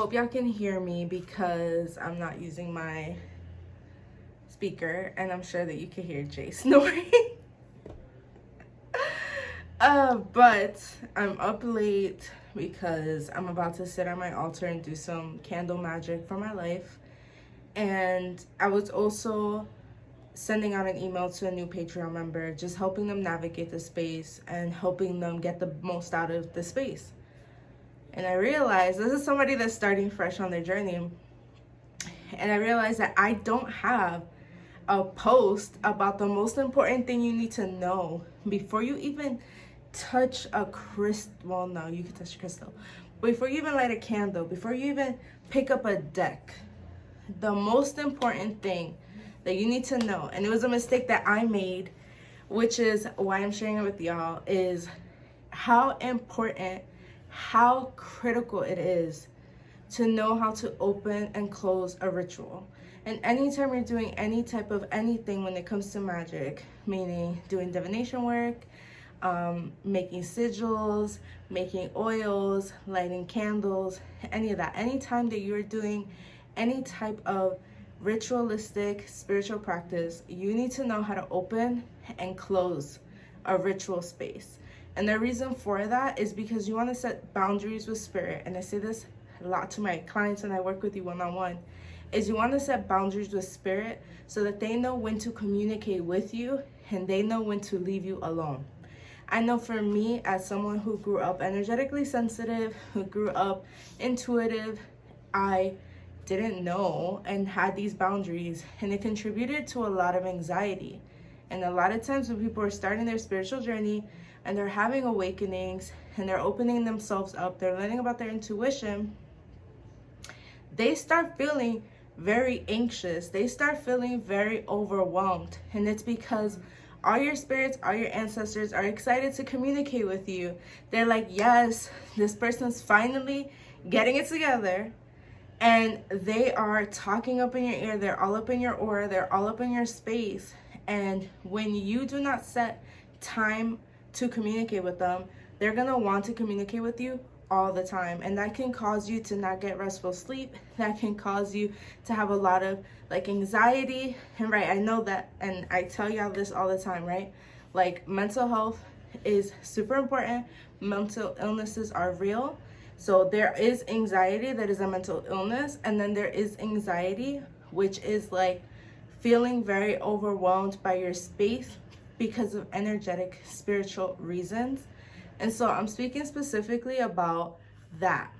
hope y'all can hear me because I'm not using my speaker, and I'm sure that you can hear Jay snoring. But I'm up late because I'm about to sit on my altar and do some candle magic for my life. And I was also sending out an email to a new Patreon member, just helping them navigate the space and helping them get the most out of the space. And I realized this is somebody that's starting fresh on their journey. And I realized that I don't have a post about the most important thing you need to know before you even touch a crystal. Well, no, you can touch a crystal. Before you even light a candle, before you even pick up a deck, the most important thing that you need to know, and it was a mistake that I made, which is why I'm sharing it with y'all, is how important, how critical it is to know how to open and close a ritual. And anytime you're doing any type of anything when it comes to magic, meaning doing divination work, making sigils, making oils, lighting candles, any of that, anytime that you're doing any type of ritualistic spiritual practice, you need to know how to open and close a ritual space. And the reason for that is because you want to set boundaries with spirit. And I say this a lot to my clients when I work with you one-on-one, is you want to set boundaries with spirit so that they know when to communicate with you and they know when to leave you alone. I know for me, as someone who grew up energetically sensitive, who grew up intuitive, I didn't know and had these boundaries, and it contributed to a lot of anxiety. And a lot of times when people are starting their spiritual journey and they're having awakenings and they're opening themselves up, they're learning about their intuition, they start feeling very anxious. They start feeling very overwhelmed. And it's because all your spirits, all your ancestors are excited to communicate with you. They're like, yes, this person's finally getting it together. And they are talking up in your ear. They're all up in your aura. They're all up in your space. And when you do not set time to communicate with them, they're going to want to communicate with you all the time. And that can cause you to not get restful sleep. That can cause you to have a lot of like anxiety. And right, I know that, and I tell y'all this all the time, right? Like, mental health is super important. Mental illnesses are real. So there is anxiety that is a mental illness, and then there is anxiety, which is like feeling very overwhelmed by your space because of energetic spiritual reasons. And so I'm speaking specifically about that.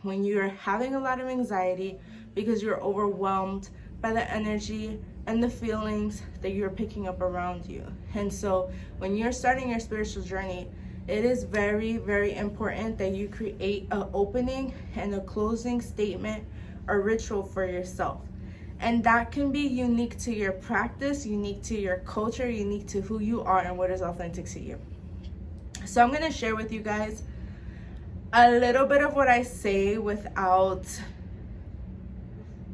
When you're having a lot of anxiety because you're overwhelmed by the energy and the feelings that you're picking up around you. And so when you're starting your spiritual journey, it is very, very important that you create an opening and a closing statement or ritual for yourself. And that can be unique to your practice, unique to your culture, unique to who you are and what is authentic to you. So I'm going to share with you guys a little bit of what I say without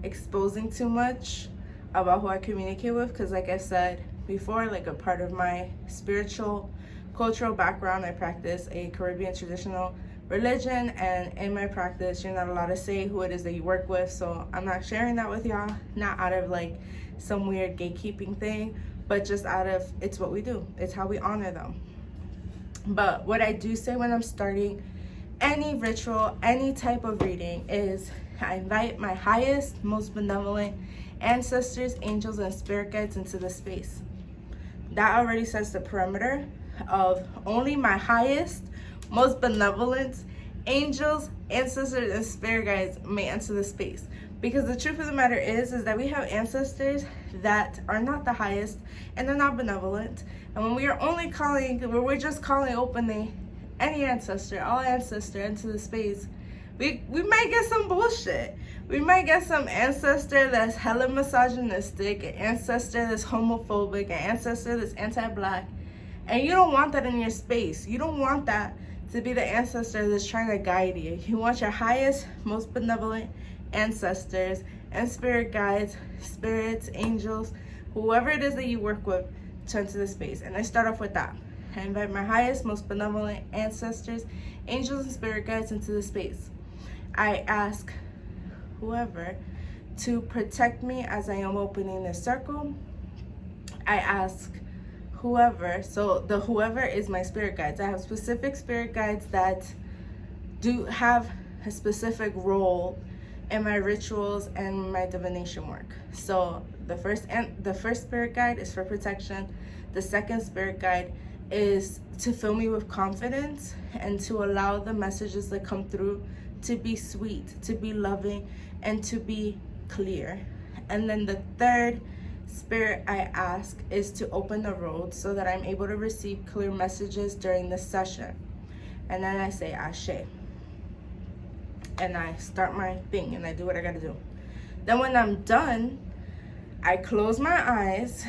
exposing too much about who I communicate with, because like I said before, like a part of my spiritual cultural background, I practice a Caribbean traditional religion, and in my practice you're not allowed to say who it is that you work with. So I'm not sharing that with y'all, not out of like some weird gatekeeping thing, but just out of, it's what we do, it's how we honor them. But what I do say when I'm starting any ritual, any type of reading, is I invite my highest, most benevolent ancestors, angels, and spirit guides into the space. That already sets the perimeter of only my highest, most benevolent angels, ancestors, and spirit guides may enter the space. Because the truth of the matter is that we have ancestors that are not the highest and they're not benevolent. And when we are only calling, when we're just calling openly any ancestor, all ancestor into the space, we might get some bullshit. We might get some ancestor that's hella misogynistic, an ancestor that's homophobic, an ancestor that's anti-black. And you don't want that in your space. You don't want that to be the ancestor that's trying to guide you. You want your highest, most benevolent ancestors and spirit guides, spirits, angels, whoever it is that you work with, to enter the space. And I start off with that. I invite my highest, most benevolent ancestors, angels, and spirit guides into the space. I ask whoever, to protect me as I am opening this circle. I ask whoever, so the whoever is my spirit guides. I have specific spirit guides that do have a specific role in my rituals and my divination work. So the first spirit guide is for protection. The second spirit guide is to fill me with confidence and to allow the messages that come through to be sweet, to be loving, and to be clear. And then the third spirit I ask is to open the road so that I'm able to receive clear messages during the session. And then I say Ashe. And I start my thing and I do what I gotta do. Then when I'm done, I close my eyes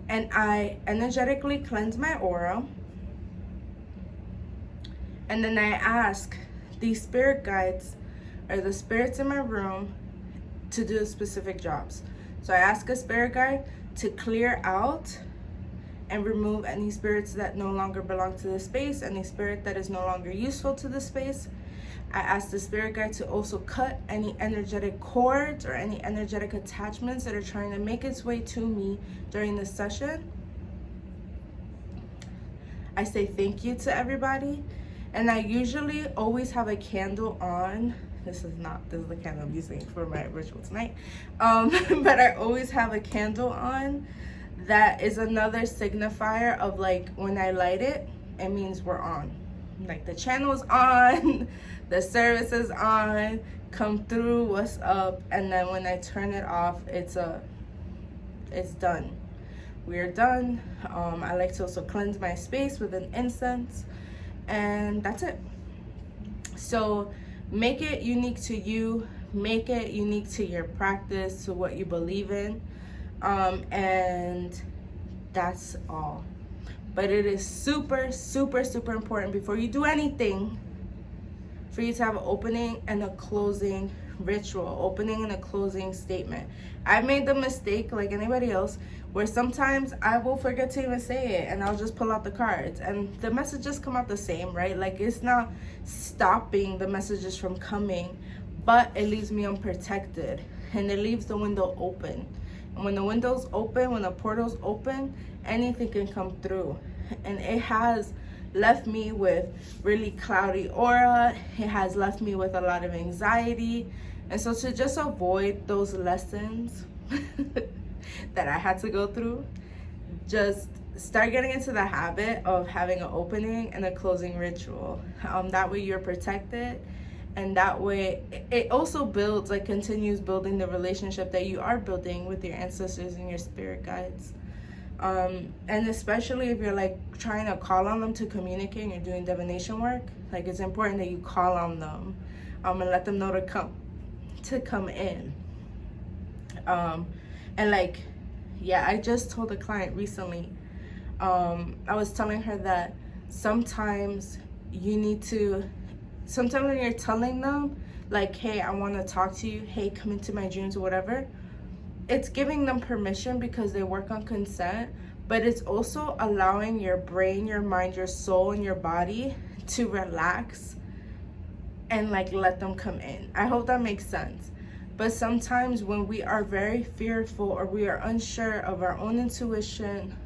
and I energetically cleanse my aura. And then I ask these spirit guides or the spirits in my room to do specific jobs. So I ask a spirit guide to clear out and remove any spirits that no longer belong to the space, any spirit that is no longer useful to the space. I ask the spirit guide to also cut any energetic cords or any energetic attachments that are trying to make its way to me during the session. I say thank you to everybody. And I usually always have a candle on. This is the candle I'm using for my ritual tonight. But I always have a candle on. That is another signifier of like when I light it, it means we're on. Like the channel is on, the service is on, come through, what's up. And then when I turn it off, it's done. We're done. I like to also cleanse my space with an incense, and that's it. So make it unique to you, make it unique to your practice, to what you believe in, and that's all. But it is super, super, super important before you do anything for you to have an opening and a closing ritual, opening and a closing statement. I've made the mistake, like anybody else, where sometimes I will forget to even say it and I'll just pull out the cards and the messages come out the same, right? Like it's not stopping the messages from coming, but it leaves me unprotected and it leaves the window open. And when the window's open, when the portal's open, anything can come through. And it has left me with really cloudy aura. It has left me with a lot of anxiety. And so to just avoid those lessons that I had to go through, just start getting into the habit of having an opening and a closing ritual. That way you're protected. And that way, it also builds, like continues building the relationship that you are building with your ancestors and your spirit guides. And especially if you're like trying to call on them to communicate and you're doing divination work, like it's important that you call on them and let them know to come in. And like, yeah, I just told a client recently, I was telling her that sometimes when you're telling them, like, hey, I want to talk to you, hey, come into my dreams or whatever, it's giving them permission because they work on consent, but it's also allowing your brain, your mind, your soul, and your body to relax and like let them come in. I hope that makes sense. But sometimes when we are very fearful or we are unsure of our own intuition,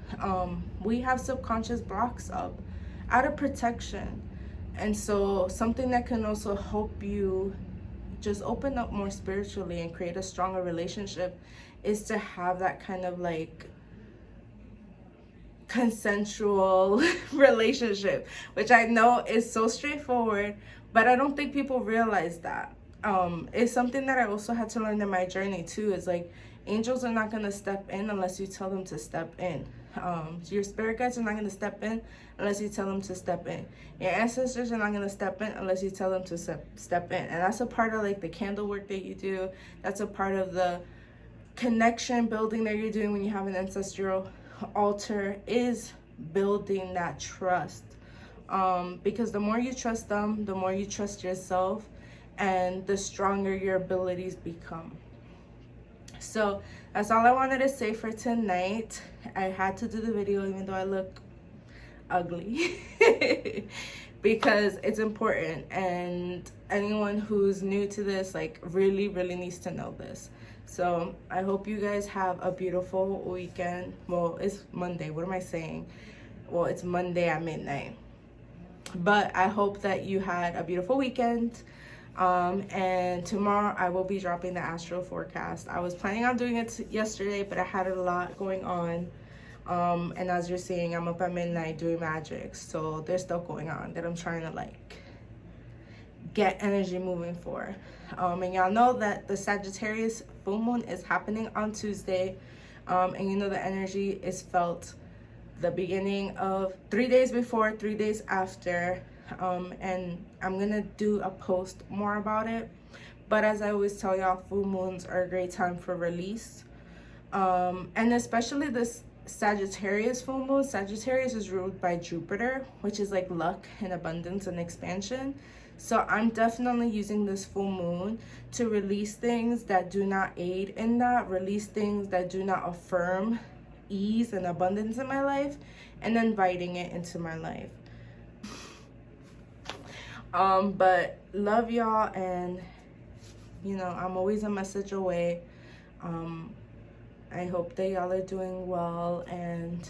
we have subconscious blocks up out of protection. And so something that can also help you just open up more spiritually and create a stronger relationship is to have that kind of like consensual relationship, which I know is so straightforward, but I don't think people realize that. It's something that I also had to learn in my journey too, is like angels are not going to step in unless you tell them to step in. Your spirit guides are not going to step in unless you tell them to step in. Your ancestors are not going to step in unless you tell them to step in. And that's a part of like the candle work that you do. That's a part of the connection building that you're doing when you have an ancestral altar, is building that trust. Because the more you trust them, the more you trust yourself, and the stronger your abilities become. So that's all I wanted to say for tonight. I had to do the video even though I look ugly. because it's important, and anyone who's new to this like really needs to know this. So I hope you guys have a beautiful weekend. Well, it's Monday, what am I saying? Well, it's Monday at midnight, but I hope that you had a beautiful weekend. And tomorrow I will be dropping the astral forecast. I was planning on doing it yesterday, but I had a lot going on. And as you're seeing, I'm up at midnight doing magic, so there's stuff going on that I'm trying to like get energy moving for. And y'all know that the Sagittarius full moon is happening on Tuesday, and you know the energy is felt the beginning of 3 days before, 3 days after, and I'm gonna do a post more about it. But as I always tell y'all, full moons are a great time for release, and especially this Sagittarius full moon. Sagittarius is ruled by Jupiter, which is like luck and abundance and expansion. So I'm definitely using this full moon to release things that do not aid in that, release things that do not affirm ease and abundance in my life, and inviting it into my life. But love y'all, and you know, I'm always a message away. I hope that y'all are doing well, and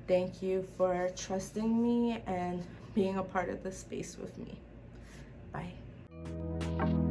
thank you for trusting me and being a part of this space with me. Bye.